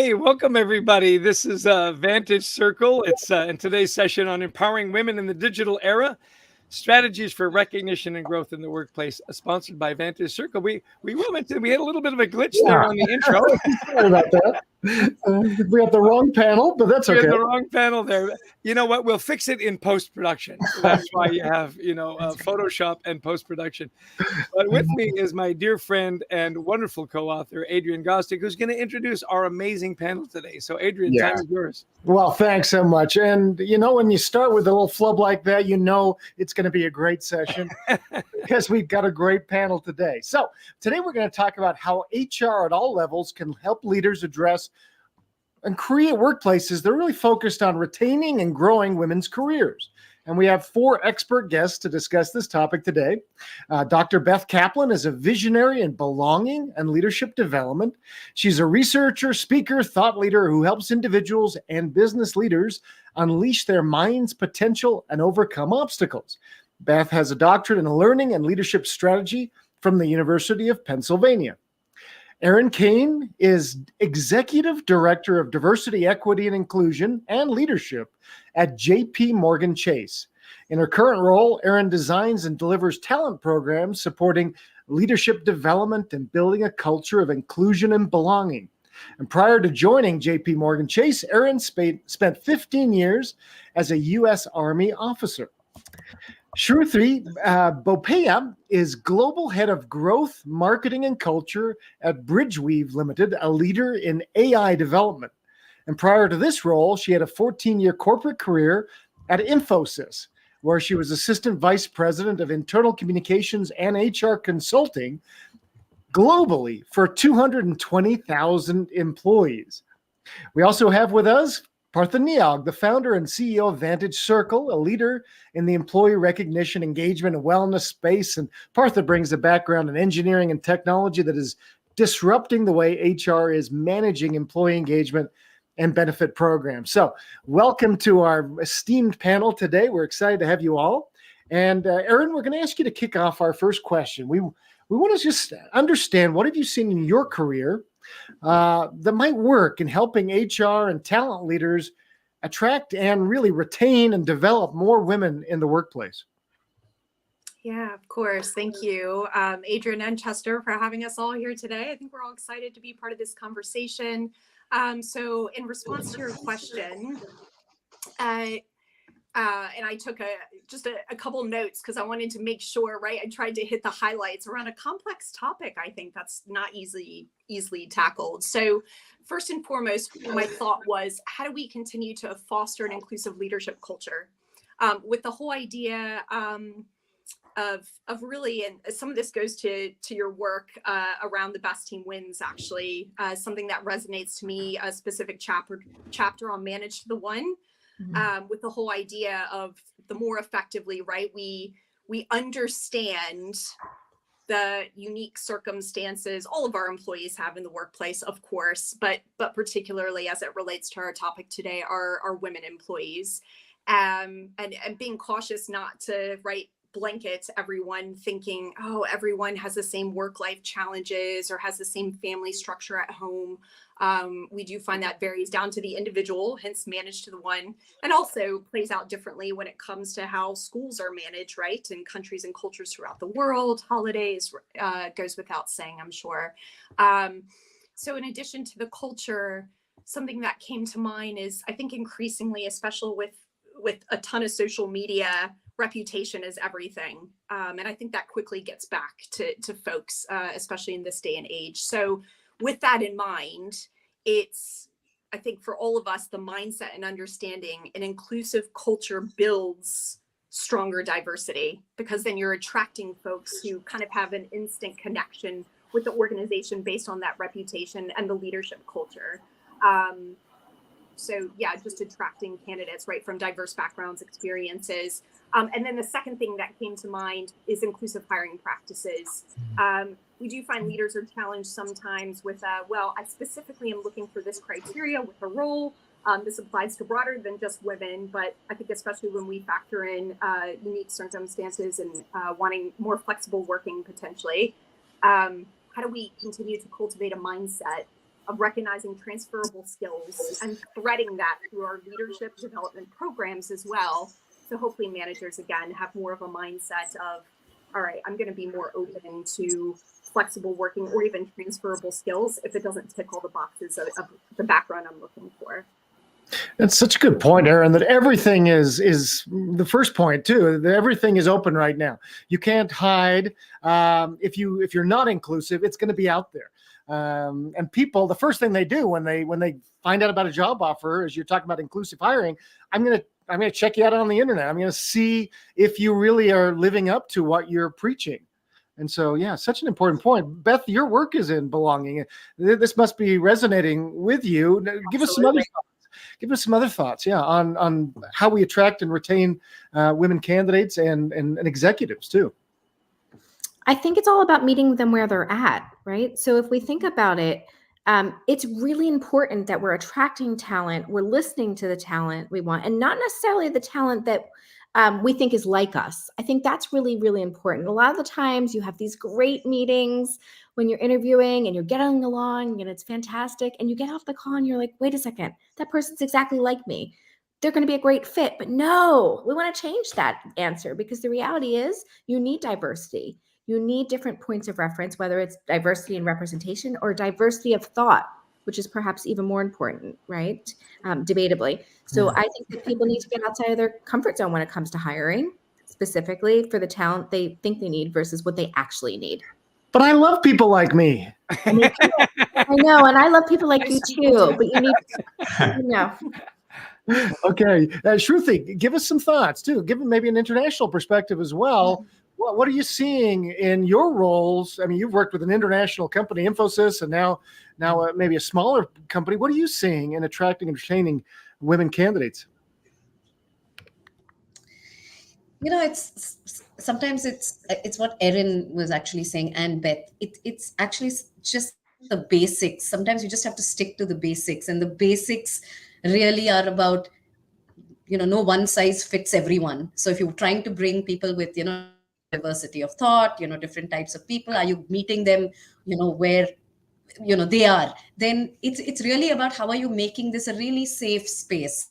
Hey, welcome everybody. This is Vantage Circle. It's in today's session on empowering women in the digital era, strategies for recognition and growth in the workplace, sponsored by Vantage Circle. We will mention we had a little bit of a glitch there on the intro. Sorry about that. We got the wrong panel, but that's We okay. had the wrong panel there. You know what? We'll fix it in post-production. That's why you have, Photoshop and post-production. But with me is my dear friend and wonderful co-author, Adrian Gostick, who's going to introduce our amazing panel today. So, Adrian, time is yours. Well, thanks so much. And, when you start with a little flub like that, it's going to be a great session because we've got a great panel today. So today we're going to talk about how HR at all levels can help leaders address and create workplaces that are really focused on retaining and growing women's careers. And we have 4 expert guests to discuss this topic today. Dr. Beth Kaplan is a visionary in belonging and leadership development. She's a researcher, speaker, thought leader who helps individuals and business leaders unleash their mind's potential and overcome obstacles. Beth has a doctorate in learning and leadership strategy from the University of Pennsylvania. Erin Kane is Executive Director of Diversity, Equity, and Inclusion and Leadership at J.P. Morgan Chase. In her current role, Erin designs and delivers talent programs supporting leadership development and building a culture of inclusion and belonging. And prior to joining J.P. Morgan Chase, Erin spent 15 years as a U.S. Army officer. Shruti Bopeya is Global Head of Growth, Marketing, and Culture at Bridgeweave Limited, a leader in AI development. And prior to this role, she had a 14-year corporate career at Infosys, where she was Assistant Vice President of Internal Communications and HR Consulting globally for 220,000 employees. We also have with us Partha Niag, the founder and CEO of Vantage Circle, a leader in the employee recognition, engagement, and wellness space. And Partha brings a background in engineering and technology that is disrupting the way HR is managing employee engagement and benefit programs. So welcome to our esteemed panel today. We're excited to have you all. And Erin, we're going to ask you to kick off our first question. We want to just understand, what have you seen in your career that might work in helping HR and talent leaders attract and really retain and develop more women in the workplace? Yeah, of course. Thank you, Adrian and Chester, for having us all here today. I think we're all excited to be part of this conversation. So in response to your question, and I took just a couple notes because I wanted to make sure, right? I tried to hit the highlights around a complex topic. I think that's not easily tackled. So first and foremost, my thought was, how do we continue to foster an inclusive leadership culture? With the whole idea of really, and some of this goes to your work around the best team wins, actually, something that resonates to me, a specific chapter on Manage to the One. With the whole idea of the more effectively, right? We understand the unique circumstances all of our employees have in the workplace, of course, but particularly as it relates to our topic today, our women employees, and being cautious not to, right, blanket everyone thinking, oh, everyone has the same work-life challenges or has the same family structure at home. We do find that varies down to the individual, hence Manage to the One, and also plays out differently when it comes to how schools are managed, right? In countries and cultures throughout the world, holidays, goes without saying, I'm sure. So in addition to the culture, something that came to mind is, I think increasingly, especially with a ton of social media, reputation is everything. And I think that quickly gets back to folks, especially in this day and age. So with that in mind, it's, I think for all of us, the mindset and understanding an inclusive culture builds stronger diversity, because then you're attracting folks who kind of have an instant connection with the organization based on that reputation and the leadership culture. So yeah, just attracting candidates, right, from diverse backgrounds, experiences. And then the second thing that came to mind is inclusive hiring practices. We do find leaders are challenged sometimes with, well, I specifically am looking for this criteria with a role. This applies to broader than just women, but I think especially when we factor in unique circumstances and wanting more flexible working potentially, how do we continue to cultivate a mindset of recognizing transferable skills and threading that through our leadership development programs as well. So hopefully managers, again, have more of a mindset of, all right, I'm going to be more open to flexible working or even transferable skills if it doesn't tick all the boxes of the background I'm looking for. That's such a good point, Aaron, that everything is the first point too, that everything is open right now. You can't hide. If you're not inclusive, it's going to be out there. And people, the first thing they do when they find out about a job offer, as you're talking about inclusive hiring, I'm going to check you out on the internet. I'm going to see if you really are living up to what you're preaching. And so, yeah, such an important point. Beth, your work is in belonging. This must be resonating with you. Give us some other thoughts. Give us some other thoughts, yeah, on how we attract and retain women candidates and executives too. I think it's all about meeting them where they're at, right? So if we think about it, it's really important that we're attracting talent, we're listening to the talent we want, and not necessarily the talent that we think is like us. I think that's really, really important. A lot of the times you have these great meetings when you're interviewing and you're getting along and it's fantastic, and you get off the call and you're like, wait a second, that person's exactly like me. They're going to be a great fit. But no, we want to change that answer, because the reality is you need diversity. You need different points of reference, whether it's diversity in representation or diversity of thought, which is perhaps even more important, right? Debatably. So I think that people need to get outside of their comfort zone when it comes to hiring, specifically for the talent they think they need versus what they actually need. But I love people like me. I know, and I love people like you too, but you need, Okay. Shruti, give us some thoughts too. Give them maybe an international perspective as well. What are you seeing in your roles? I mean, you've worked with an international company, Infosys, and now maybe a smaller company. What are you seeing in attracting and retaining women candidates? It's sometimes it's what Erin was actually saying, and Beth. It's actually just the basics. Sometimes you just have to stick to the basics, and the basics really are about, no one size fits everyone. So if you're trying to bring people with, diversity of thought, different types of people, are you meeting them, where, they are? Then it's really about how are you making this a really safe space,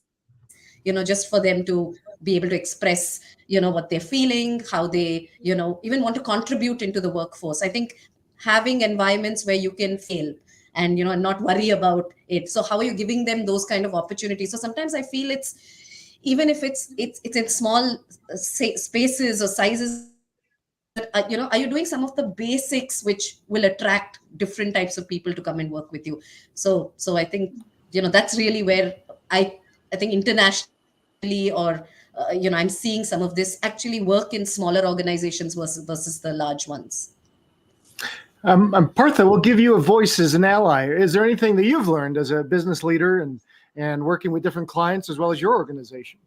just for them to be able to express, what they're feeling, how they, even want to contribute into the workforce. I think having environments where you can fail and, not worry about it. So how are you giving them those kind of opportunities? So sometimes I feel it's, even if it's in small spaces or sizes, are you doing some of the basics which will attract different types of people to come and work with you? So I think, that's really where I think internationally, or I'm seeing some of this actually work in smaller organizations versus the large ones. Partha, we'll give you a voice as an ally. Is there anything that you've learned as a business leader and working with different clients as well as your organization?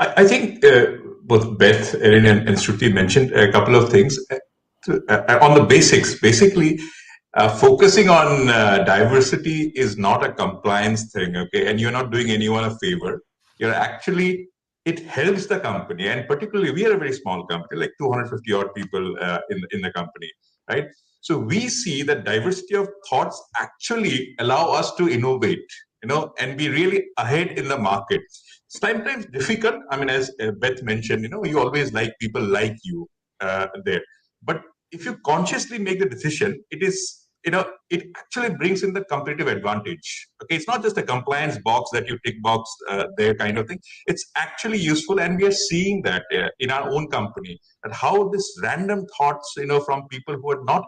I think both Beth, Erin, and Shruti mentioned a couple of things on the basics. Basically, focusing on diversity is not a compliance thing, okay? And you're not doing anyone a favor. You're actually, it helps the company, and particularly we are a very small company, like 250 odd people in the company, right? So we see that diversity of thoughts actually allow us to innovate, and be really ahead in the market. It's sometimes difficult. I mean, as Beth mentioned, you always like people like you there. But if you consciously make the decision, it is, it actually brings in the competitive advantage. Okay, it's not just a compliance box that you tick box there kind of thing. It's actually useful, and we are seeing that in our own company, that how this random thoughts, from people who are not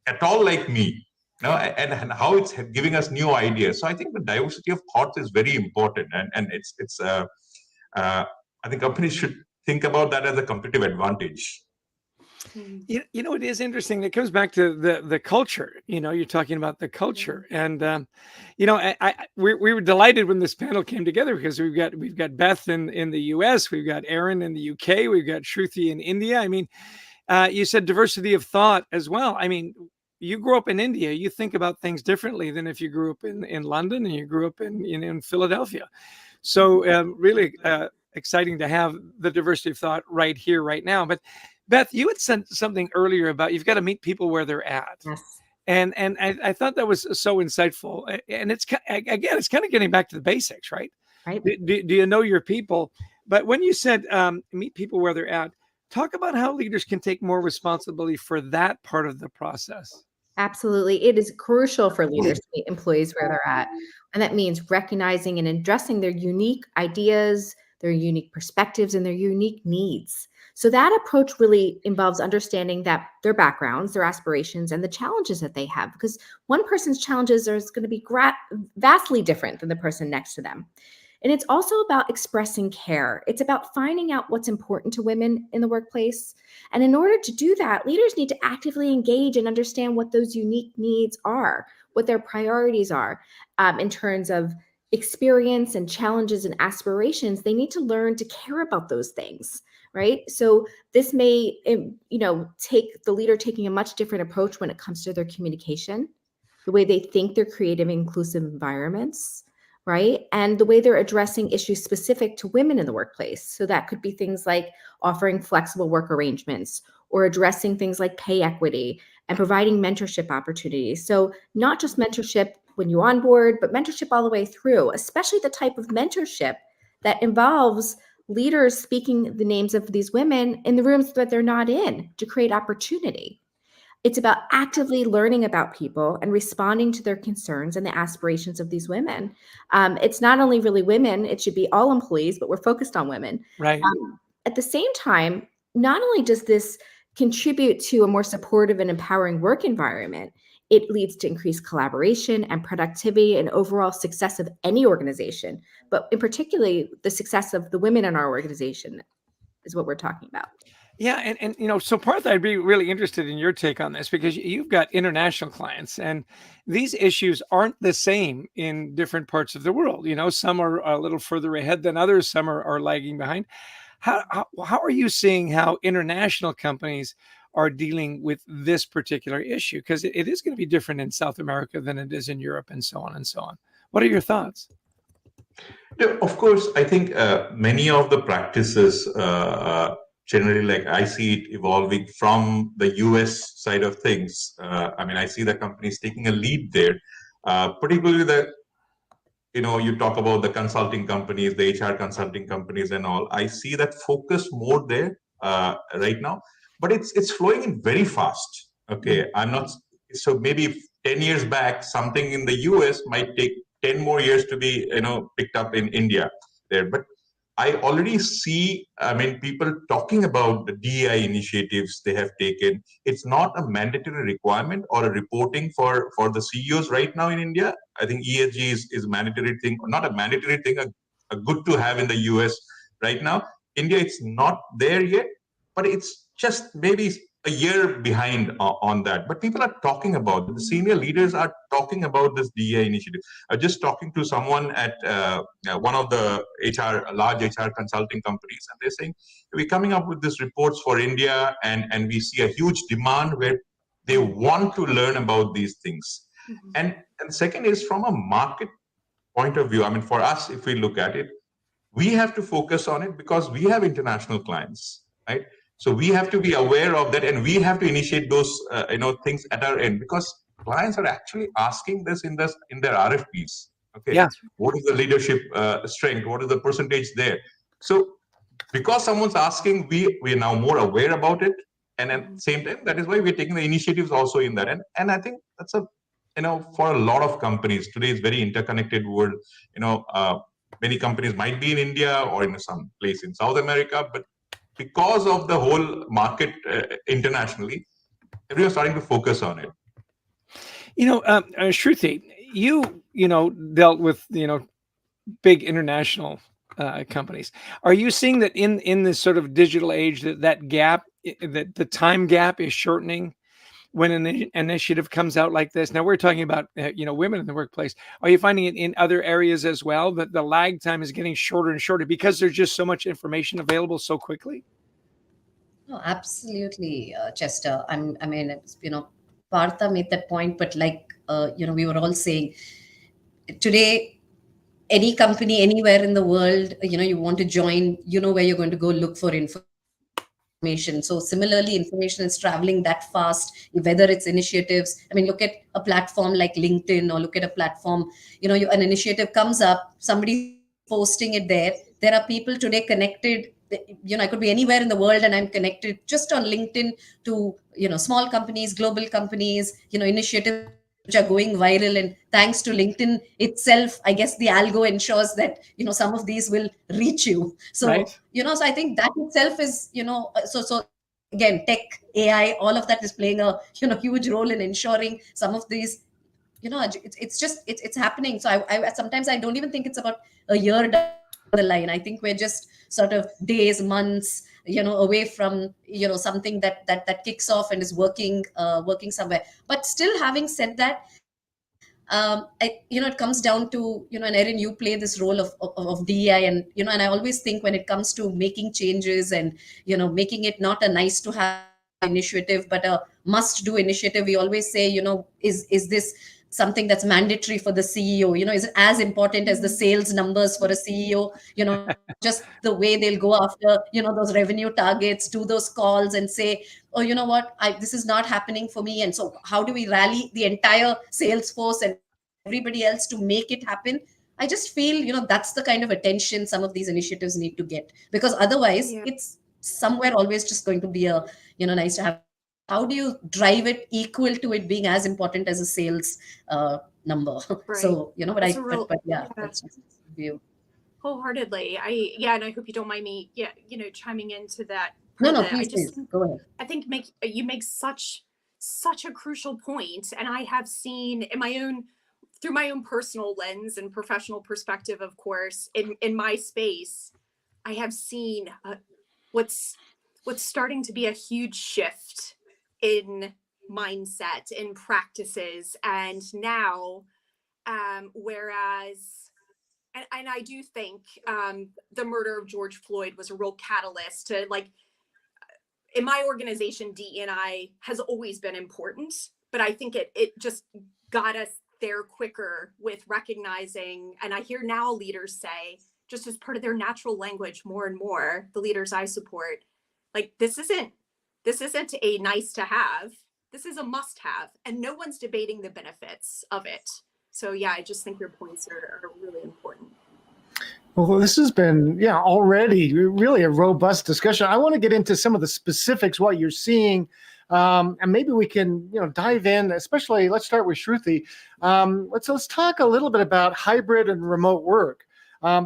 at all like me, and how it's giving us new ideas. So I think the diversity of thoughts is very important, and it's I think companies should think about that as a competitive advantage. It is interesting. It comes back to the culture. You're talking about the culture, and we were delighted when this panel came together, because we've got Beth in the U.S., we've got Aaron in the U.K., we've got Shruti in India. I mean, you said diversity of thought as well. I mean, you grew up in India, you think about things differently than if you grew up in London and you grew up in Philadelphia. So really exciting to have the diversity of thought right here, right now. But Beth, you had said something earlier about you've got to meet people where they're at. Yes. And I thought that was so insightful. And it's again, it's kind of getting back to the basics, right? Right. Do you know your people? But when you said meet people where they're at, talk about how leaders can take more responsibility for that part of the process. Absolutely. It is crucial for leaders to meet employees where they're at. And that means recognizing and addressing their unique ideas, their unique perspectives, and their unique needs. So that approach really involves understanding that their backgrounds, their aspirations, and the challenges that they have, because one person's challenges are going to be vastly different than the person next to them. And it's also about expressing care. It's about finding out what's important to women in the workplace. And in order to do that, leaders need to actively engage and understand what those unique needs are, what their priorities are in terms of experience and challenges and aspirations. They need to learn to care about those things, right? So this may, take the leader taking a much different approach when it comes to their communication, the way they think their creative, inclusive environments, right? And the way they're addressing issues specific to women in the workplace. So that could be things like offering flexible work arrangements or addressing things like pay equity and providing mentorship opportunities. So not just mentorship when you onboard, but mentorship all the way through, especially the type of mentorship that involves leaders speaking the names of these women in the rooms that they're not in to create opportunity. It's about actively learning about people and responding to their concerns and the aspirations of these women. It's not only really women, it should be all employees, but we're focused on women. Right. At the same time, not only does this contribute to a more supportive and empowering work environment, it leads to increased collaboration and productivity and overall success of any organization, but in particularly the success of the women in our organization is what we're talking about. Yeah, and so Partha, I'd be really interested in your take on this because you've got international clients, and these issues aren't the same in different parts of the world. Some are a little further ahead than others, some are lagging behind. How are you seeing how international companies are dealing with this particular issue? Because it is going to be different in South America than it is in Europe, and so on and so on. What are your thoughts? Yeah, of course, I think many of the practices generally, like I see it evolving from the US side of things. I see the companies taking a lead there, particularly you talk about the consulting companies, the HR consulting companies and all. I see that focus more there right now, but it's flowing in very fast. Okay, I'm not, so maybe 10 years back, something in the US might take 10 more years to be, picked up in India there. But I already see, people talking about the DEI initiatives they have taken. It's not a mandatory requirement or a reporting for the CEOs right now in India. I think ESG is a mandatory thing, not a mandatory thing, a good to have in the US right now. India, it's not there yet, but it's just maybe a year behind on that. But people are talking about it. The senior leaders are talking about this DEI initiative. I was just talking to someone at one of the large HR consulting companies, and they're saying, we're coming up with these reports for India, and we see a huge demand where they want to learn about these things. Mm-hmm. And second is from a market point of view. For us, if we look at it, we have to focus on it because we have international clients, right? So we have to be aware of that, and we have to initiate those, things at our end, because clients are actually asking this in their RFPs. Okay, yeah. What is the leadership strength? What is the percentage there? So because someone's asking, we are now more aware about it, and at the same time, that is why we're taking the initiatives also in that. And I think that's for a lot of companies today, it's very interconnected world. Many companies might be in India or in some place in South America, but because of the whole market internationally, everyone's starting to focus on it. Shruti, you dealt with big international companies. Are you seeing that in this sort of digital age that gap, that the time gap is shortening when an initiative comes out like this? Now we're talking about women in the workplace. Are you finding it in other areas as well, that the lag time is getting shorter and shorter because there's just so much information available so quickly? No, absolutely, Chester. Partha made that point, but we were all saying today, any company anywhere in the world, you want to join, where you're going to go look for information. information. So similarly, information is traveling that fast, whether it's initiatives. I mean, look at a platform like LinkedIn, or look at a platform, an initiative comes up, somebody's posting it there. There are people today connected. I could be anywhere in the world and I'm connected just on LinkedIn to, small companies, global companies, initiatives which are going viral. And thanks to LinkedIn itself, I guess the algo ensures that, some of these will reach you. So, Right. so I think that itself is, so again, tech, AI, all of that is playing a, huge role in ensuring some of these, it's happening. So I sometimes I don't even think it's about a year down the line. I think we're just sort of days, months, away from, something that kicks off and is working somewhere. But still, having said that, it comes down to, and Erin, you play this role of DEI, and, and I always think when it comes to making changes and, making it not a nice to have initiative, but a must do initiative, we always say, is this something that's mandatory for the CEO? Is it as important as the sales numbers for a CEO? Just the way they'll go after, those revenue targets, do those calls and say, oh, you know what, this is not happening for me. And so how do we rally the entire sales force and everybody else to make it happen? I just feel, that's the kind of attention some of these initiatives need to get, because otherwise it's somewhere always just going to be a, nice to have. How do you drive it equal to it being as important as a sales number? Right. So, but yeah. that's just view. Wholeheartedly. And I hope you don't mind me, chiming into that. No, please, go ahead. I think you make such a crucial point, and I have seen through my own personal lens and professional perspective, of course, in my space, I have seen what's starting to be a huge shift in mindset, in practices, and now, whereas, and I do think the murder of George Floyd was a real catalyst to, like, in my organization, DE&I has always been important, but I think it just got us there quicker with recognizing, and I hear now leaders say, just as part of their natural language, more and more, the leaders I support, like, this isn't a nice to have, this is a must have, and no one's debating the benefits of it. So yeah, I just think your points are really important. Well, this has been, already really a robust discussion. I want to get into some of the specifics, what you're seeing, and maybe we can, dive in. Especially, let's start with Shruti. Let's talk a little bit about hybrid and remote work,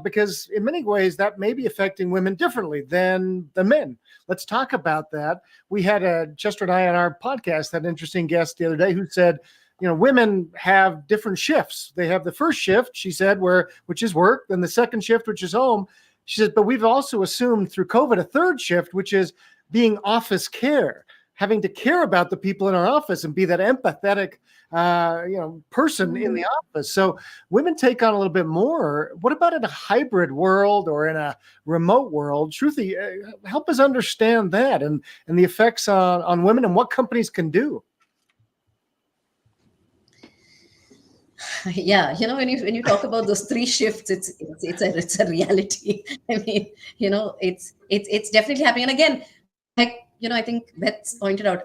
because in many ways that may be affecting women differently than the men. Let's talk about that. We had Chester and I on our podcast had an interesting guest the other day who said, women have different shifts. They have the first shift, she said, which is work, then the second shift, which is home. She said, but we've also assumed through COVID a third shift, which is being office care, having to care about the people in our office and be that empathetic, person in the office. So women take on a little bit more. What about in a hybrid world or in a remote world? Shruti, help us understand that and the effects on women and what companies can do. Yeah, when you talk about those three shifts, it's a reality. I mean, it's definitely happening. And again, I think Beth's pointed out,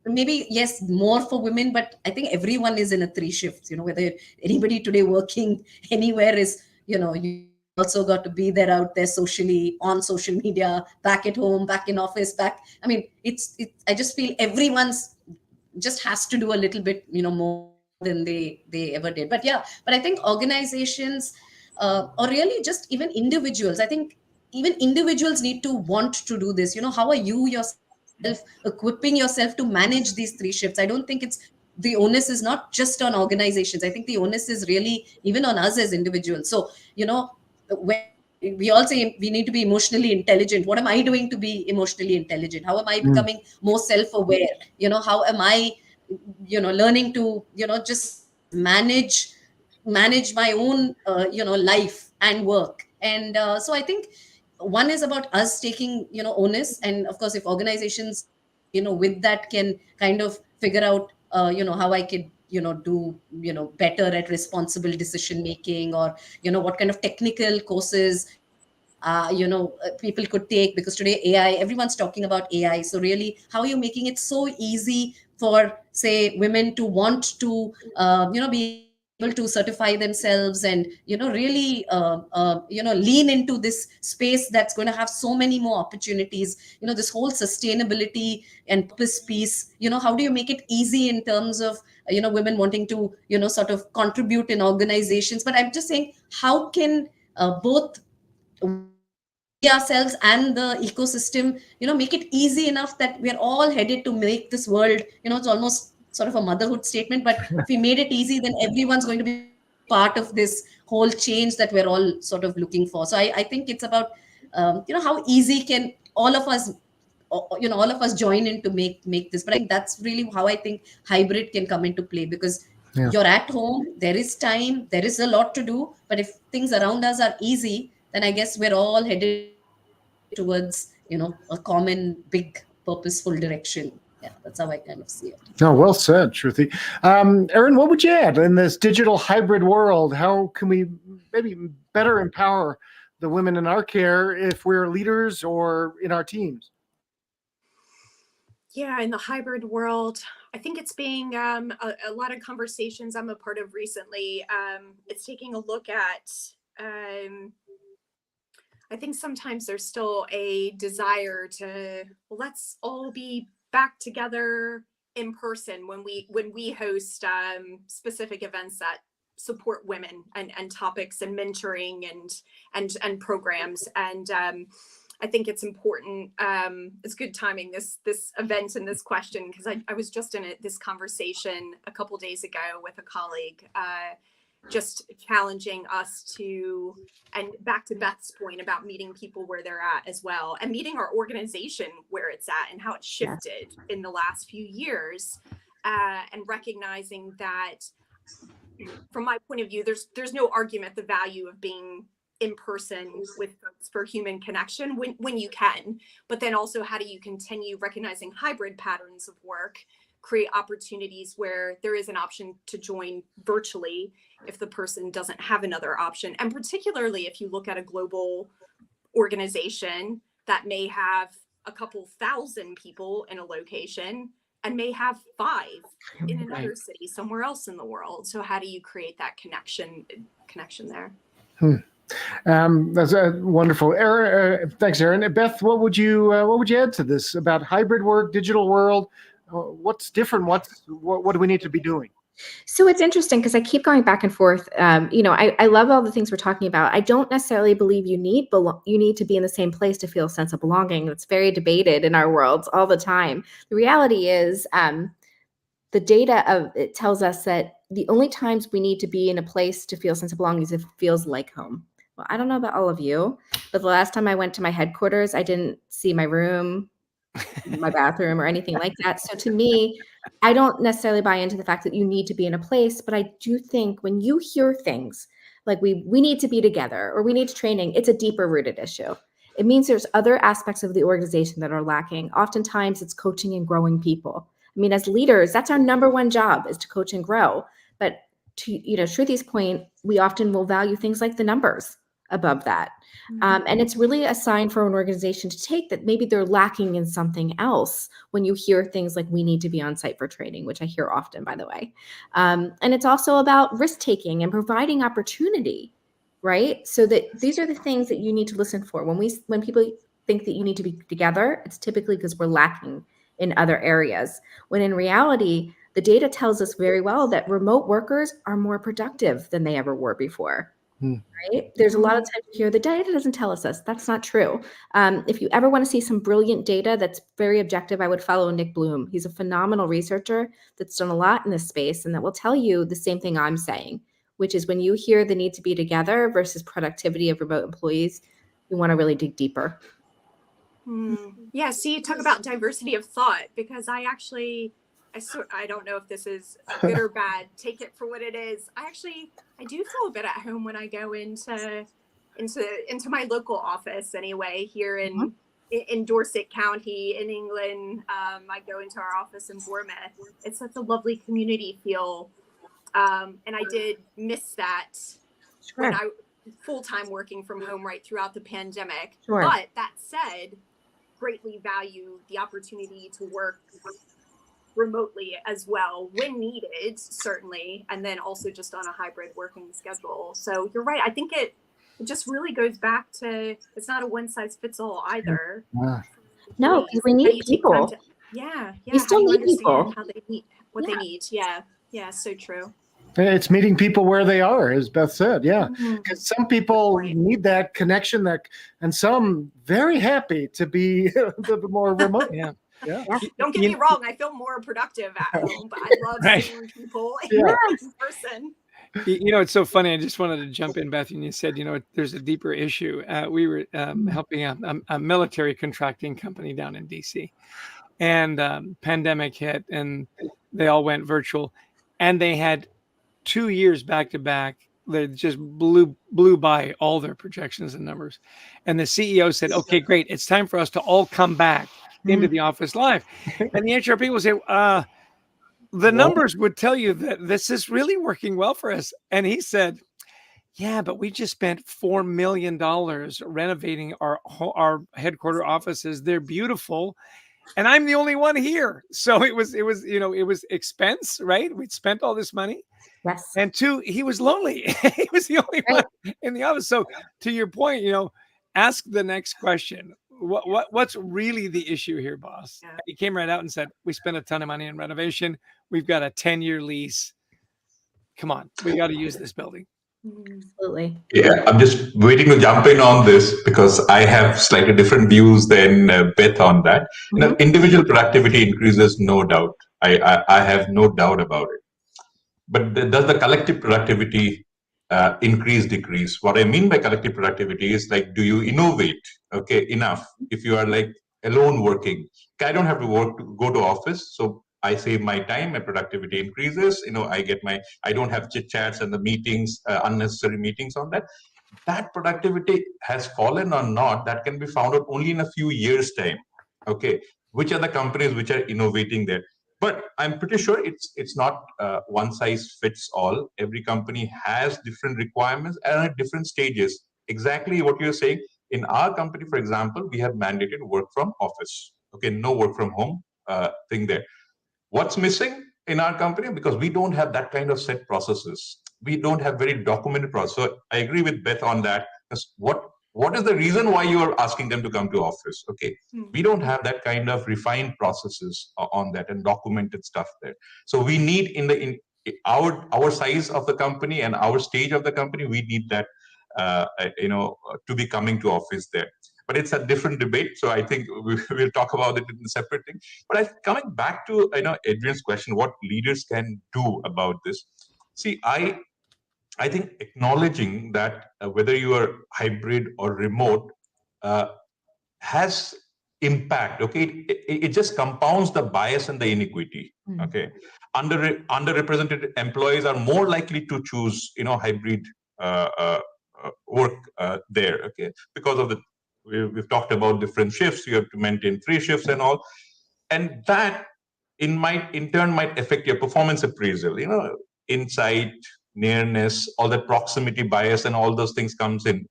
maybe yes, more for women, but I think everyone is in a three shifts. Whether anybody today working anywhere is, you also got to be there out there socially, on social media, back at home, back in office, back. I mean, I just feel everyone's just has to do a little bit, more than they ever did. But I think organizations, or really just even individuals, I think even individuals need to want to do this. How are you yourself equipping yourself to manage these three shifts? I don't think the onus is not just on organizations. I think the onus is really even on us as individuals. So, when we all say we need to be emotionally intelligent, what am I doing to be emotionally intelligent? How am I becoming more self-aware? How am I learning to, just manage my own, life and work. And so I think one is about us taking, onus. And of course, if organizations, with that can kind of figure out, how I could, do, better at responsible decision making, or, what kind of technical courses people could take, because today AI, everyone's talking about AI. So really, how are you making it so easy for, say, women to want to, be able to certify themselves and, really, lean into this space that's going to have so many more opportunities, this whole sustainability and purpose piece. How do you make it easy in terms of, women wanting to, sort of contribute in organizations? But I'm just saying, how can both we ourselves and the ecosystem, make it easy enough that we're all headed to make this world, it's almost sort of a motherhood statement, but if we made it easy, then everyone's going to be part of this whole change that we're all sort of looking for. So I think it's about, how easy can all of us, all of us join in to make this. But I think that's really how I think hybrid can come into play, because Yeah. you're at home, there is time, there is a lot to do, but if things around us are easy, then I guess we're all headed towards, a common big purposeful direction. Yeah, that's how I kind of see it. No, well said, Shruti. Erin, what would you add in this digital hybrid world? How can we maybe better empower the women in our care if we're leaders or in our teams? Yeah, in the hybrid world, I think it's being a lot of conversations I'm a part of recently. It's taking a look at, I think sometimes there's still a desire to, well, let's all be back together in person when we host specific events that support women and topics and mentoring and programs. And I think it's important. It's good timing, this event and this question, because I was just in this conversation a couple days ago with a colleague, just challenging us to, and back to Beth's point about meeting people where they're at as well, and meeting our organization where it's at and how it's shifted in the last few years, and recognizing that, from my point of view, there's no argument the value of being in person with folks for human connection when you can, but then also how do you continue recognizing hybrid patterns of work, create opportunities where there is an option to join virtually if the person doesn't have another option. And particularly if you look at a global organization that may have a couple thousand people in a location and may have 5 in another city somewhere else in the world. So how do you create that connection there? That's wonderful. Thanks, Erin. Beth, what would you add to this about hybrid work, digital world? What's different? What do we need to be doing? So it's interesting because I keep going back and forth. I love all the things we're talking about. I don't necessarily believe you need to be in the same place to feel a sense of belonging. It's very debated in our worlds all the time. The reality is, the data it tells us that the only times we need to be in a place to feel a sense of belonging is if it feels like home. Well, I don't know about all of you, but the last time I went to my headquarters, I didn't see my room, my bathroom, or anything like that. So to me, I don't necessarily buy into the fact that you need to be in a place, but I do think when you hear things like we need to be together or we need training, it's a deeper rooted issue. It means there's other aspects of the organization that are lacking. Oftentimes it's coaching and growing people. I mean, as leaders, that's our number one job, is to coach and grow. But to Shruti's point, we often will value things like the numbers above that. And it's really a sign for an organization to take that maybe they're lacking in something else when you hear things like we need to be on site for training, which I hear often, by the way. And it's also about risk taking and providing opportunity, right? So that these are the things that you need to listen for. When people think that you need to be together, it's typically because we're lacking in other areas. When in reality, the data tells us very well that remote workers are more productive than they ever were before. Right? There's a lot of times here the data doesn't tell us this. That's not true. If you ever want to see some brilliant data that's very objective, I would follow Nick Bloom. He's a phenomenal researcher that's done a lot in this space, and that will tell you the same thing I'm saying, which is when you hear the need to be together versus productivity of remote employees, you want to really dig deeper. Yeah, see, talk about diversity of thought, because I don't know if this is good or bad. Take it for what it is. I do feel a bit at home when I go into my local office anyway, here in Dorset County in England. I go into our office in Bournemouth. It's such a lovely community feel. And I did miss that full-time working from home right throughout the pandemic. Sure. But that said, greatly value the opportunity to work remotely as well when needed, certainly, and then also just on a hybrid working schedule. So you're right. I think it just really goes back to, it's not a one size fits all either. No, because we need people. Yeah. We still need people. How they need what they need. Yeah, so true. It's meeting people where they are, as Beth said. Yeah, because some people need that connection, and some very happy to be a little bit more remote. Yeah. Don't get me wrong. I feel more productive at home, but I love seeing people in person. It's so funny. I just wanted to jump in, Beth, and you said, there's a deeper issue. We were helping a military contracting company down in DC, and pandemic hit, and they all went virtual, and they had 2 years back to back. They just blew by all their projections and numbers. And the CEO said, okay, great. It's time for us to all come back into the office live. And the HR people say, the numbers would tell you that this is really working well for us. And he said, yeah, but we just spent $4 million renovating our headquarter offices. They're beautiful. And I'm the only one here. So it was expense, right? We'd spent all this money. Yes. And two, he was lonely. He was the only one in the office. So to your point, ask the next question. What's really the issue here, boss? Yeah. He came right out and said, we spent a ton of money in renovation. We've got a 10-year lease. Come on, we got to use this building. Absolutely. Yeah, I'm just waiting to jump in on this because I have slightly different views than Beth on that. Individual productivity increases, no doubt. I have no doubt about it. But does the collective productivity increase, decrease? What I mean by collective productivity is like, do you innovate? Enough. If you are like alone working, I don't have to go to office, so I save my time, my productivity increases. I don't have chit chats and the meetings, unnecessary meetings on that. That productivity has fallen or not, that can be found out only in a few years' time. Which are the companies which are innovating there? But I'm pretty sure it's not one size fits all. Every company has different requirements and at different stages. Exactly what you're saying. In our company, for example, we have mandated work from office. No work from home thing there. What's missing in our company? Because we don't have that kind of set processes. We don't have very documented process. So I agree with Beth on that. What is the reason why you are asking them to come to office? We don't have that kind of refined processes on that and documented stuff there. So we need in our size of the company and our stage of the company, we need that to be coming to office there. But it's a different debate, so I think we'll talk about it in a separate thing. But coming back to Adrian's question, what leaders can do about this? See, I think acknowledging that whether you are hybrid or remote has impact. It just compounds the bias and the inequity. Underrepresented employees are more likely to choose hybrid work there. Because of we've talked about different shifts. You have to maintain 3 shifts and all, and that in turn might affect your performance appraisal. Insight, nearness, all that proximity bias and all those things comes in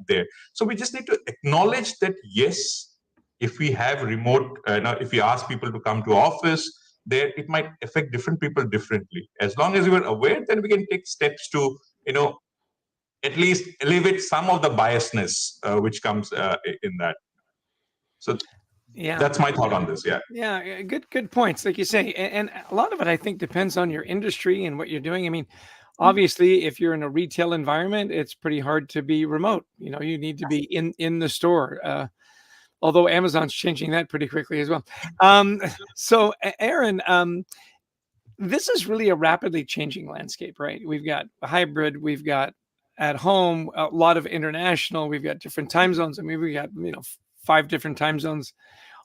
there. So we just need to acknowledge that, yes, if we have remote, if we ask people to come to office, there it might affect different people differently. As long as we are aware, then we can take steps to, at least alleviate some of the biasness which comes in that. So that's my thought on this. Yeah, good points, like you say, and a lot of it I think depends on your industry and what you're doing. I mean, obviously, if you're in a retail environment, it's pretty hard to be remote. You need to be in the store. Although Amazon's changing that pretty quickly as well. So Aaron, this is really a rapidly changing landscape, right? We've got hybrid, we've got at home, a lot of international, we've got different time zones. I mean, we got 5 different time zones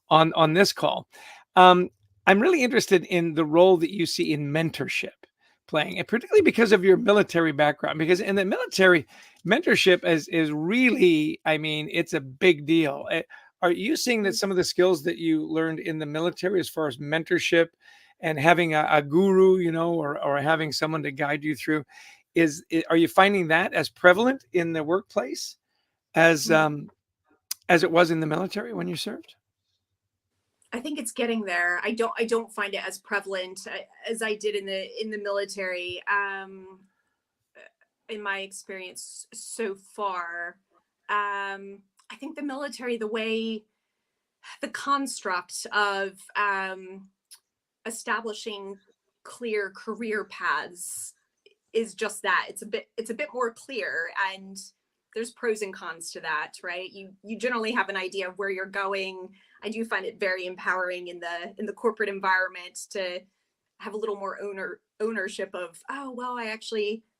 on this call. I'm really interested in the role that you see in mentorship playing, and particularly because of your military background, because in the military, mentorship is really, I mean, it's a big deal. Are you seeing that some of the skills that you learned in the military as far as mentorship and having a guru, or having someone to guide you through, Are you finding that as prevalent in the workplace as it was in the military when you served? I think it's getting there. I don't find it as prevalent as I did in the military. In my experience so far, I think the military, the construct of establishing clear career paths is just that. It's a bit more clear, and there's pros and cons to that, right? You generally have an idea of where you're going. I do find it very empowering in the corporate environment to have a little more ownership of, oh, well,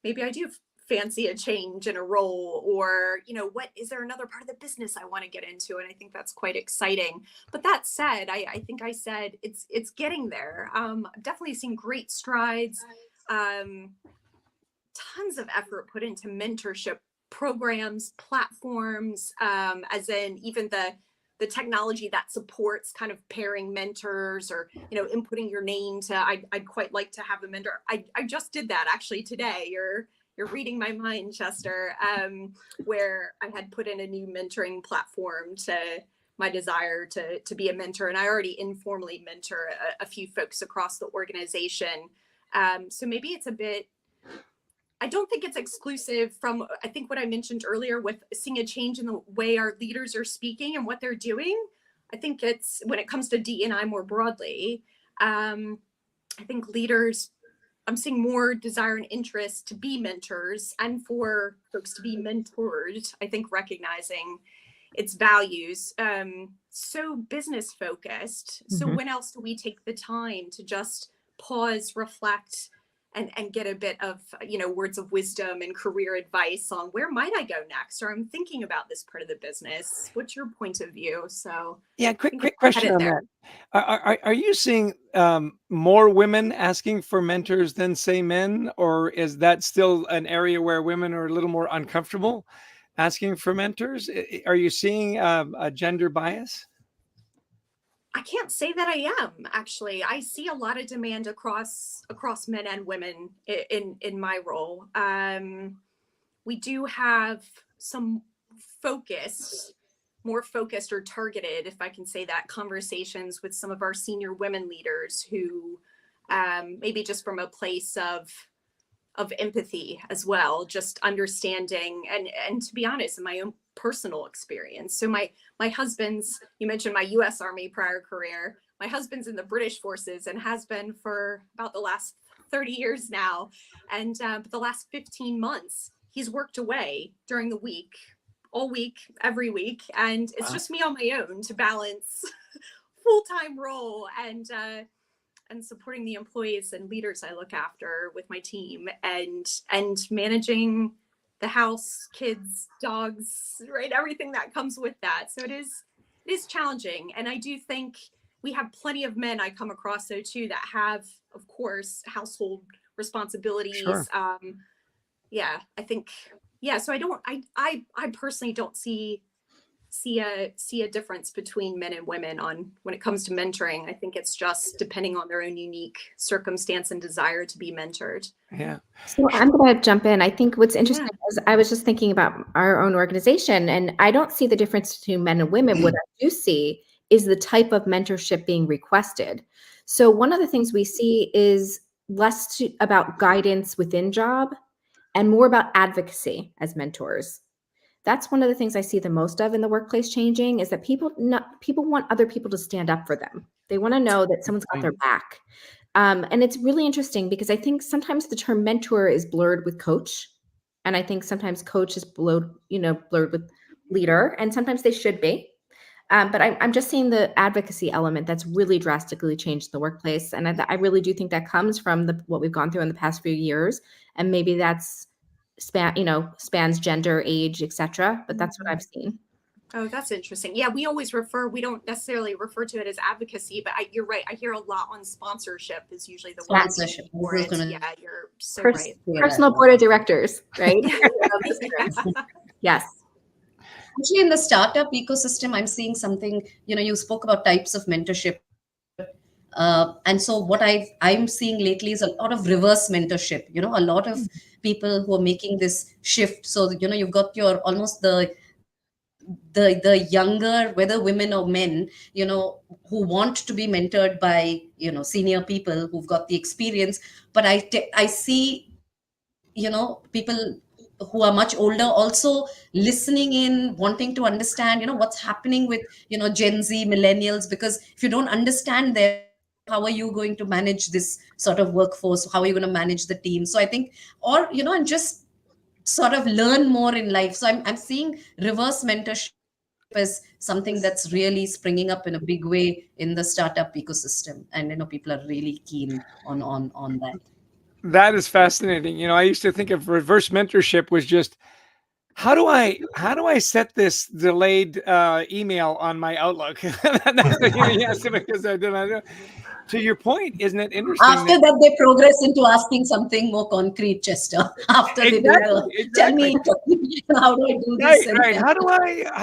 maybe I do fancy a change in a role, or, what is there another part of the business I want to get into? And I think that's quite exciting. But that said, I think I said it's getting there. I've definitely seen great strides, tons of effort put into mentorship programs, platforms, as in even the technology that supports kind of pairing mentors, or inputting your name to I'd quite like to have a mentor. I just did that actually today. You're reading my mind, Chester, where I had put in a new mentoring platform to my desire to be a mentor, and I already informally mentor a few folks across the organization. So maybe it's a bit. I don't think it's exclusive from, I think what I mentioned earlier with seeing a change in the way our leaders are speaking and what they're doing. I think it's, when it comes to D&I more broadly, I think leaders, I'm seeing more desire and interest to be mentors and for folks to be mentored. I think recognizing its values, so business focused. So when else do we take the time to just pause, reflect, and get a bit of, words of wisdom and career advice on where might I go next? Or I'm thinking about this part of the business. What's your point of view? So yeah, quick question on that. Are you seeing more women asking for mentors than, say, men? Or is that still an area where women are a little more uncomfortable asking for mentors? Are you seeing a gender bias? I can't say that I am, actually. I see a lot of demand across men and women in my role. We do have some more focused or targeted, if I can say that, conversations with some of our senior women leaders who maybe just from a place of empathy as well, just understanding, and to be honest, in my own personal experience. So my husband's, you mentioned my US Army prior career, my husband's in the British forces and has been for about the last 30 years now. And the last 15 months, he's worked away during the week, all week, every week. And it's just me on my own to balance full-time role and supporting the employees and leaders I look after with my team, and managing the house, kids, dogs, right? Everything that comes with that. So it is challenging. And I do think we have plenty of men I come across though too that have, of course, household responsibilities. Sure. I think, so I personally don't see a difference between men and women on when it comes to mentoring. I think it's just depending on their own unique circumstance and desire to be mentored. Yeah. So I'm going to jump in. I think what's interesting is I was just thinking about our own organization, and I don't see the difference between men and women. What I do see is the type of mentorship being requested. So one of the things we see is less about guidance within job and more about advocacy as mentors. That's one of the things I see the most of in the workplace changing, is that people want other people to stand up for them. They want to know that someone's got their back. And it's really interesting because I think sometimes the term mentor is blurred with coach. And I think sometimes coach is blurred with leader, and sometimes they should be. But I'm just seeing the advocacy element that's really drastically changed the workplace. And I really do think that comes from what we've gone through in the past few years. And maybe that's spans gender, age, etc. But that's what I've seen. Oh, that's interesting. Yeah, we don't necessarily refer to it as advocacy, but you're right. I hear a lot on sponsorship is usually the word. Sponsorship. Yeah, you're so right. Personal board of directors, right? Yes. Actually, in the startup ecosystem, I'm seeing something, you spoke about types of mentorship. And so what I'm seeing lately is a lot of reverse mentorship, a lot of people who are making this shift. So, you've got your almost the younger, whether women or men, who want to be mentored by, senior people who've got the experience. But I see, people who are much older also listening in, wanting to understand, what's happening with, Gen Z, millennials, because if you don't understand them, how are you going to manage this sort of workforce? How are you going to manage the team? So I think, or, and just sort of learn more in life. So I'm seeing reverse mentorship as something that's really springing up in a big way in the startup ecosystem, and people are really keen on that. That is fascinating. I used to think of reverse mentorship was just how do I set this delayed email on my Outlook? That's what yes, because I don't know. To your point, isn't it interesting? After that, they progress into asking something more concrete, Chester. After they do the, tell me, how do I do this? Right. How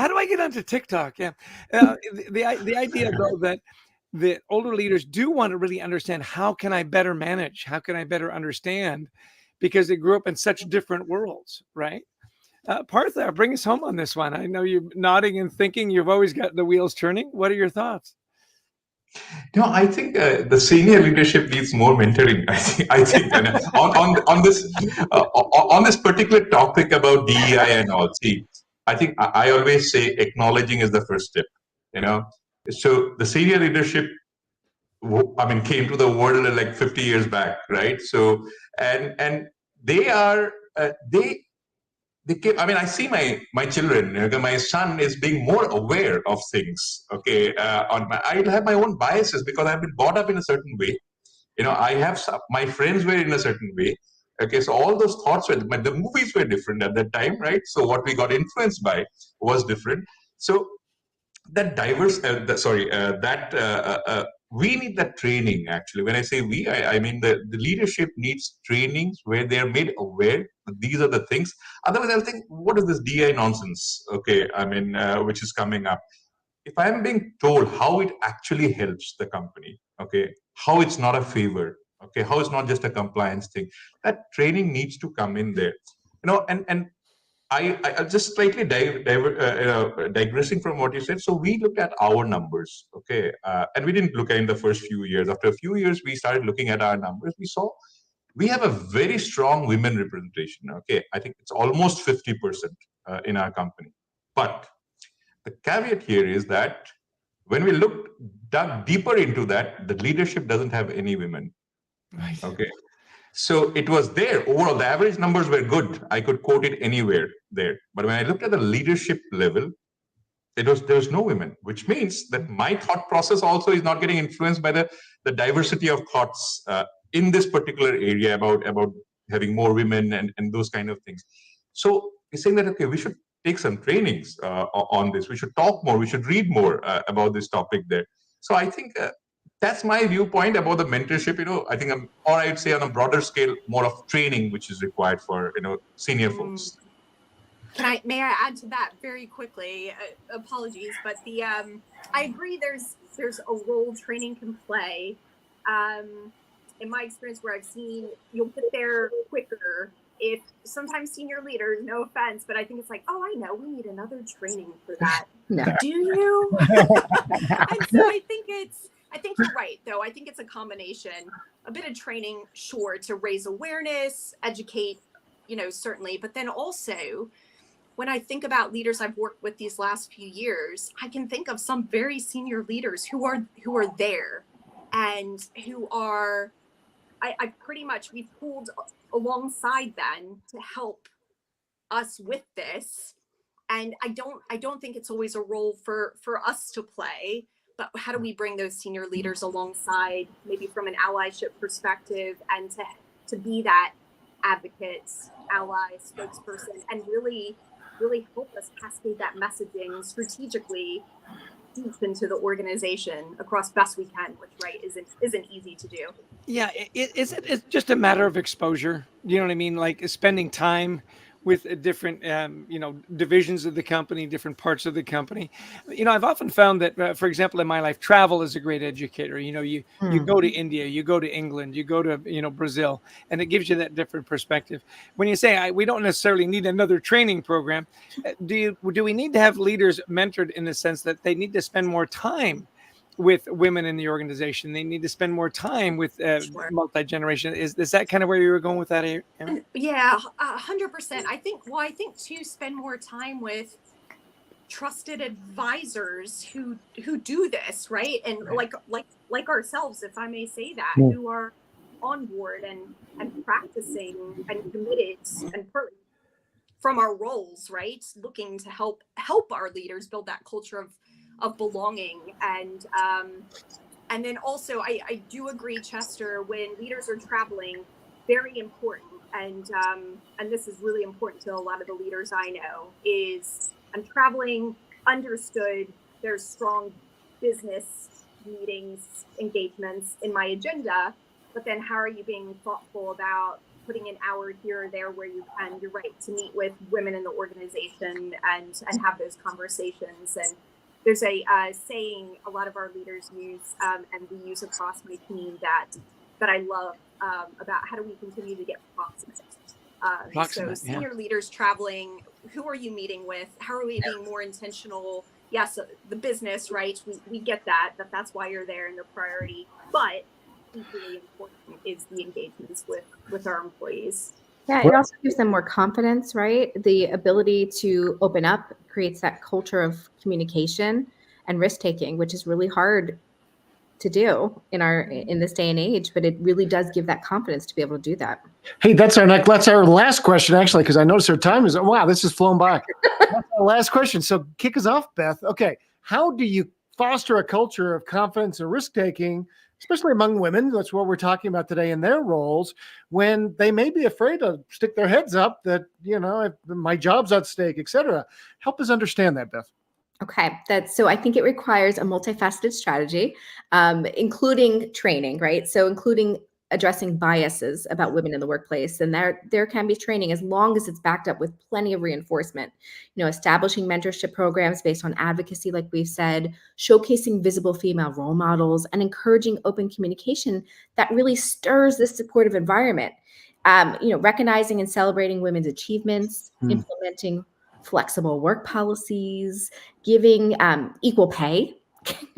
do I get onto TikTok? Yeah. The idea though that the older leaders do want to really understand, how can I better manage? How can I better understand? Because they grew up in such different worlds, right? Partha, bring us home on this one. I know you're nodding and thinking. You've always got the wheels turning. What are your thoughts? No, I think the senior leadership needs more mentoring. I think and on this particular topic about DEI and all. See, I think I always say acknowledging is the first step. You know, so the senior leadership, came to the world like 50 years back, right? So and they are they came, I see my children. My son is being more aware of things. Okay, I have my own biases because I've been brought up in a certain way. I have my friends were in a certain way. Okay, so all those thoughts the movies were different at that time, right? So what we got influenced by was different. So that diverse that we need that training. Actually, when I say we, I mean the leadership needs trainings where they are made aware that these are the things. Otherwise I'll think, what is this DI nonsense? Okay, which is coming up. If I'm being told how it actually helps the company, okay, how it's not a favor, okay, how it's not just a compliance thing, that training needs to come in there. And I'll just slightly digressing from what you said. So we looked at our numbers, okay, and we didn't look at in the first few years. After a few years, we started looking at our numbers. We saw we have a very strong women representation. Okay, I think it's almost 50% in our company. But the caveat here is that when we dug deeper into that, the leadership doesn't have any women. Right. Okay. So it was there. Overall, the average numbers were good. I could quote it anywhere there. But when I looked at the leadership level, there was no women, which means that my thought process also is not getting influenced by the diversity of thoughts in this particular area about having more women and those kind of things. So we're saying that, okay, we should take some trainings on this. We should talk more. We should read more about this topic there. So I think that's my viewpoint about the mentorship. I think or I'd say on a broader scale, more of training which is required for senior folks. May I add to that very quickly? Apologies, but I agree. There's a role training can play. In my experience, where I've seen you'll get there quicker if sometimes senior leaders, no offense, but I think it's like, oh, I know, we need another training for that. No. Do you? And so I think you're right, though. I think it's a combination, a bit of training, sure, to raise awareness, educate, certainly, but then also, when I think about leaders I've worked with these last few years, I can think of some very senior leaders who are there and who are, I pretty much, we've pulled alongside them to help us with this. And I don't think it's always a role for us to play, but how do we bring those senior leaders alongside, maybe from an allyship perspective, and to be that advocate, ally, spokesperson, and really help us cascade that messaging strategically deep into the organization across best we can, which isn't easy to do. Yeah, it's just a matter of exposure. You know what I mean? Like spending time with different, divisions of the company, different parts of the company. I've often found that, for example, in my life, travel is a great educator. You go to India, you go to England, you go to, Brazil, and it gives you that different perspective. When you say we don't necessarily need another training program, do we need to have leaders mentored in the sense that they need to spend more time with women in the organization? They need to spend more time with Sure. multi-generation. Is that kind of where you were going with that, Aaron? Yeah, 100%. I think to spend more time with trusted advisors who do this, right? And like ourselves, if I may say that, who are on board and practicing and committed and from our roles, right? Looking to help our leaders build that culture of belonging. And then also I do agree, Chester, when leaders are traveling, very important. And this is really important to a lot of the leaders I know, is I'm traveling, understood, there's strong business meetings, engagements in my agenda, but then how are you being thoughtful about putting an hour here or there where you can, you're right, to meet with women in the organization and have those conversations. And there's a saying a lot of our leaders use, and we use across my team that I love, about how do we continue to get proximate. So senior leaders traveling, who are you meeting with? How are we being more intentional? Yes, the business, right? We get that's why you're there and the priority, but equally important is the engagements with our employees. Yeah, it also gives them more confidence, right? The ability to open up creates that culture of communication and risk taking, which is really hard to do in this day and age, but it really does give that confidence to be able to do that. Hey, that's our last question, actually, because I noticed our time is, wow, this has flown by. That's our last question. So kick us off, Beth. Okay, how do you foster a culture of confidence and risk taking, especially among women? That's what we're talking about today in their roles, when they may be afraid to stick their heads up that, if my job's at stake, et cetera. Help us understand that, Beth. Okay, so I think it requires a multifaceted strategy, including training, right? So including addressing biases about women in the workplace, and there can be training as long as it's backed up with plenty of reinforcement. Establishing mentorship programs based on advocacy, like we've said, showcasing visible female role models, and encouraging open communication that really stirs this supportive environment. Recognizing and celebrating women's achievements, implementing flexible work policies, giving equal pay,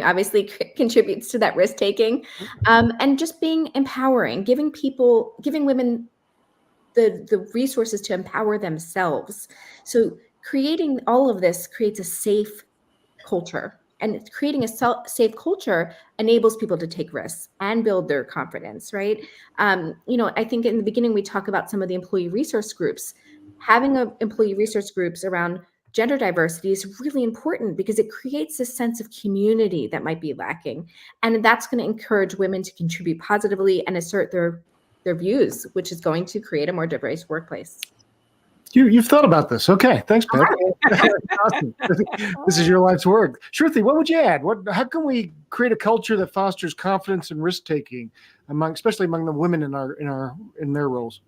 obviously contributes to that risk taking, and just being empowering, giving women the resources to empower themselves. So creating all of this creates a safe culture, and creating a safe culture enables people to take risks and build their confidence, right? I think in the beginning we talk about some of the employee resource groups. Having employee resource groups around gender diversity is really important because it creates a sense of community that might be lacking. And that's going to encourage women to contribute positively and assert their views, which is going to create a more diverse workplace. You've thought about this. Okay, thanks, Beth. Awesome. This is your life's work. Shruti, what would you add? How can we create a culture that fosters confidence and risk taking, especially among the women in their roles?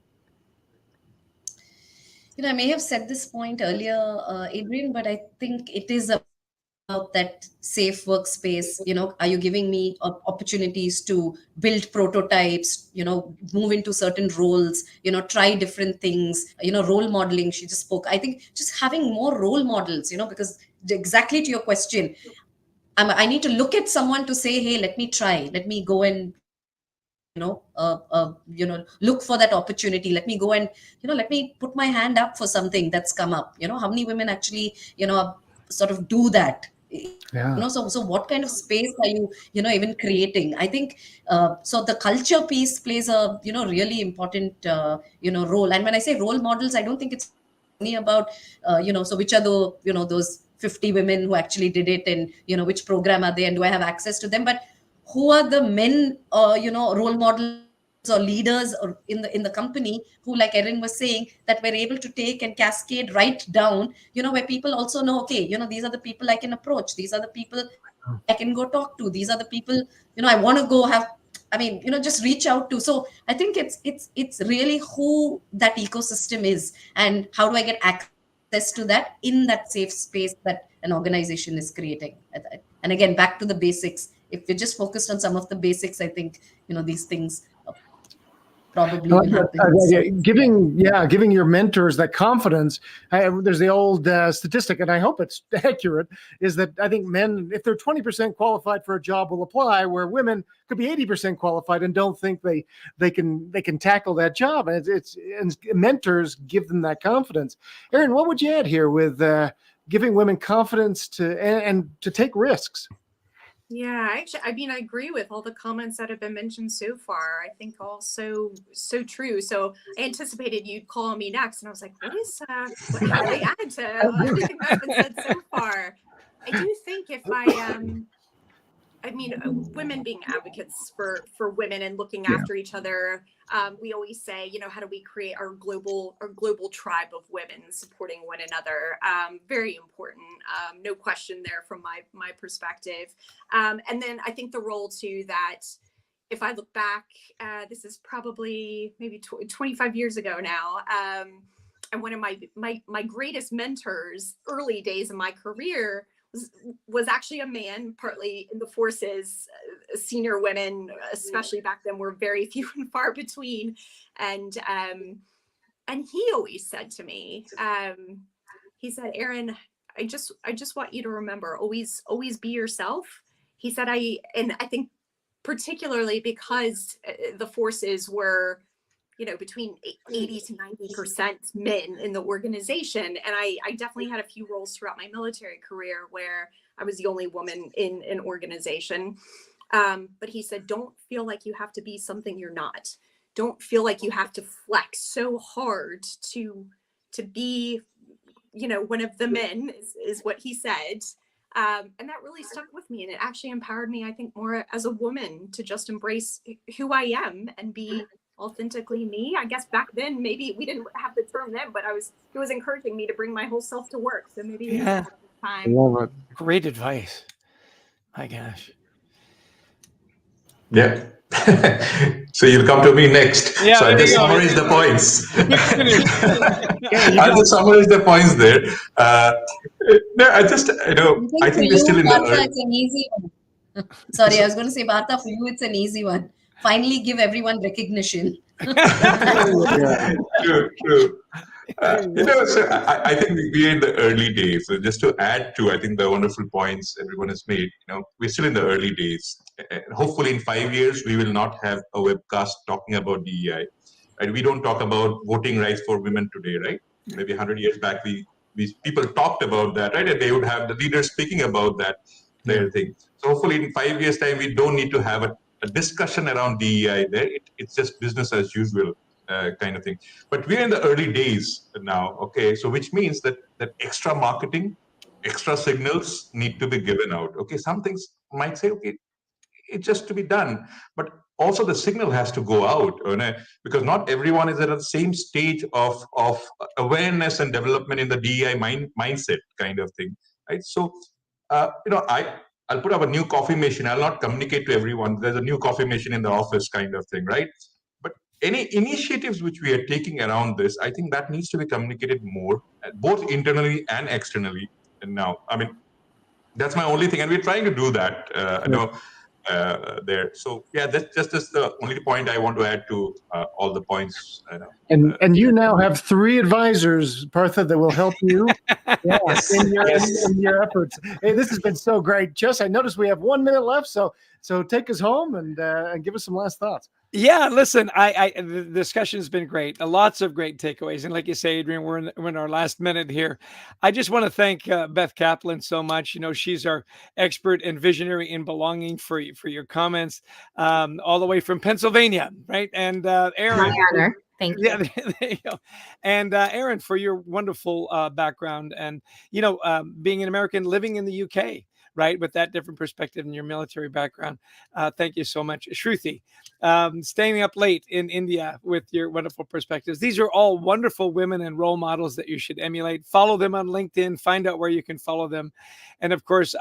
I may have said this point earlier, Adrian, but I think it is about that safe workspace. Are you giving me opportunities to build prototypes, move into certain roles, try different things, role modeling, she just spoke. I think just having more role models, because exactly to your question, I need to look at someone to say, hey, let me try, let me go and look for that opportunity. Let me go and, let me put my hand up for something that's come up. How many women actually, sort of do that? Yeah. So what kind of space are you, even creating? I think, so the culture piece plays a, really important, role. And when I say role models, I don't think it's only about, so which are the, those 50 women who actually did it, and, which program are they, and do I have access to them? But who are the men, role models or leaders or in the company who, like Erin was saying, that we're able to take and cascade right down, where people also know, okay, these are the people I can approach. These are the people I can go talk to. These are the people, I want to go have I mean, just reach out to. So I think it's really who that ecosystem is, and how do I get access to that in that safe space that an organization is creating. And again, back to the basics. If we're just focused on some of the basics, I think these things probably will happen. So, Giving your mentors that confidence. There's the old statistic, and I hope it's accurate, is that I think men, if they're 20% qualified for a job, will apply, where women could be 80% qualified and don't think they can tackle that job. And and mentors give them that confidence. Erin, what would you add here with giving women confidence to take risks? Yeah, actually, I mean, I agree with all the comments that have been mentioned so far. I think all so true. So I anticipated you'd call me next, and I was like, what can I add to everything that's been said so far? I do think if women being advocates for women and looking after each other. We always say, how do we create our global tribe of women supporting one another? Very important, no question there from my perspective. And then I think the role too that, if I look back, this is probably maybe 25 years ago now. And one of my greatest mentors, early days in my career, was actually a man, partly in the forces. Senior women, especially back then, were very few and far between. And he always said to me, he said, Erin, I just want you to remember, always be yourself. He said, I think particularly because the forces were, between 80 to 90% men in the organization. And I definitely had a few roles throughout my military career where I was the only woman in an organization. But he said, don't feel like you have to be something you're not. Don't feel like you have to flex so hard to be, one of the men, is what he said. And that really stuck with me. And it actually empowered me, I think, more as a woman to just embrace who I am and be authentically me. I guess back then, maybe we didn't have the term then, but it was encouraging me to bring my whole self to work. So maybe Yeah. time. Great advice. My gosh. Yeah. So you'll come to me next. Yeah, so I'll there just you go. summarize the points. Yeah, I'll just summarize the points there. No, I think we're still in the Partha, it's an easy one. Sorry, I was going to say, Partha, for you, it's an easy one. Finally, give everyone recognition. True. So I think we're in the early days. So just to add to, I think, the wonderful points everyone has made, we're still in the early days. And hopefully in 5 years, we will not have a webcast talking about DEI. Right? We don't talk about voting rights for women today, right? Maybe 100 years back, people talked about that, right? And they would have the leaders speaking about that thing. So hopefully in 5 years' time, we don't need to have a discussion around DEI there. It's just business as usual kind of thing. But we're in the early days now, okay? So which means that extra marketing, extra signals need to be given out, okay? Some things might say, okay, it's just to be done. But also the signal has to go out, because not everyone is at the same stage of awareness and development in the DEI mindset kind of thing, right? So, I'll put up a new coffee machine. I'll not communicate to everyone. There's a new coffee machine in the office kind of thing, right? But any initiatives which we are taking around this, I think that needs to be communicated more, both internally and externally. And now, I mean, that's my only thing. And we're trying to do that, there. So yeah, that's just the only point I want to add to all the points. And you now have 3 advisors, Partha, that will help you in your efforts. Hey, this has been so great. Jess, I noticed we have 1 minute left, so take us home and give us some last thoughts. Yeah, listen, the discussion has been great. Lots of great takeaways. And like you say, Adrian, we're in our last minute here. I just want to thank Beth Kaplan so much. She's our expert and visionary in belonging for your comments, all the way from Pennsylvania, right? And Erin. My honor. Thank you. Yeah, there you go. And Erin, for your wonderful background and, being an American living in the UK, right, with that different perspective in your military background. Thank you so much. Shruti, staying up late in India with your wonderful perspectives. These are all wonderful women and role models that you should emulate. Follow them on LinkedIn. Find out where you can follow them. And of course,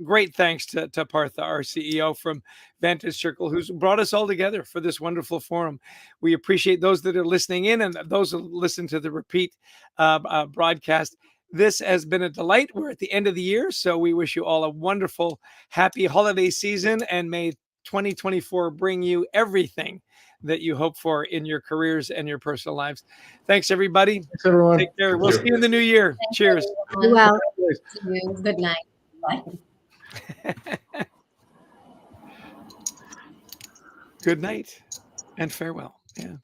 great thanks to Partha, our CEO from Vantage Circle, who's brought us all together for this wonderful forum. We appreciate those that are listening in and those who listen to the repeat broadcast. This has been a delight. We're at the end of the year, so we wish you all a wonderful, happy holiday season, and may 2024 bring you everything that you hope for in your careers and your personal lives. Thanks, everybody. Thanks, everyone. Take care. We'll see you in the new year. Thank Cheers. you, Be everyone. well. See you. Good night. Bye. Good night and farewell. Yeah.